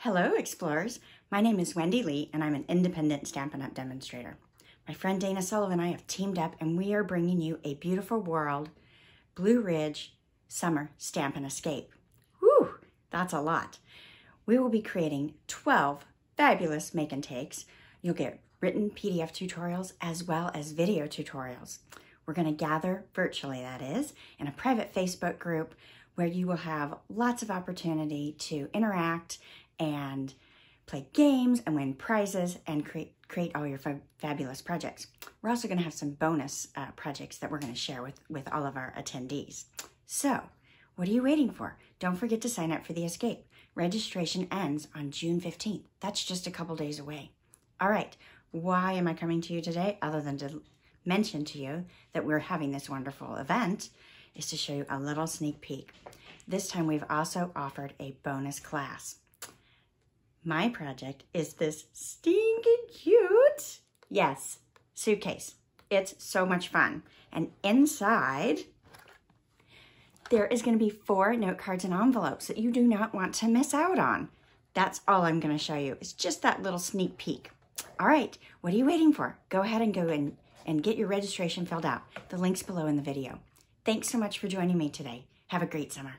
Hello, explorers. My name is Wendy Lee, and I'm an independent Stampin' Up! Demonstrator. My friend Dana Sullivan and I have teamed up, and we are bringing you a Beautiful World Blue Ridge Summer Stampin' Escape. Whew, that's a lot. We will be creating 12 fabulous make and takes. You'll get written PDF tutorials as well as video tutorials. We're going to gather virtually, that is, in a private Facebook group where you will have lots of opportunity to interact and play games and win prizes and create all your fabulous projects. We're also going to have some bonus projects that we're going to share with all of our attendees. So, what are you waiting for? Don't forget to sign up for the escape. Registration ends on June 15th. That's just a couple days away. All right, why am I coming to you today other than to mention to you that we're having this wonderful event is to show you a little sneak peek. This time we've also offered a bonus class. My project is this stinking cute, yes, suitcase. It's so much fun. And inside, there is going to be 4 note cards and envelopes that you do not want to miss out on. That's all I'm going to show you. It's just that little sneak peek. All right, what are you waiting for? Go ahead and go in and get your registration filled out. The link's below in the video. Thanks so much for joining me today. Have a great summer.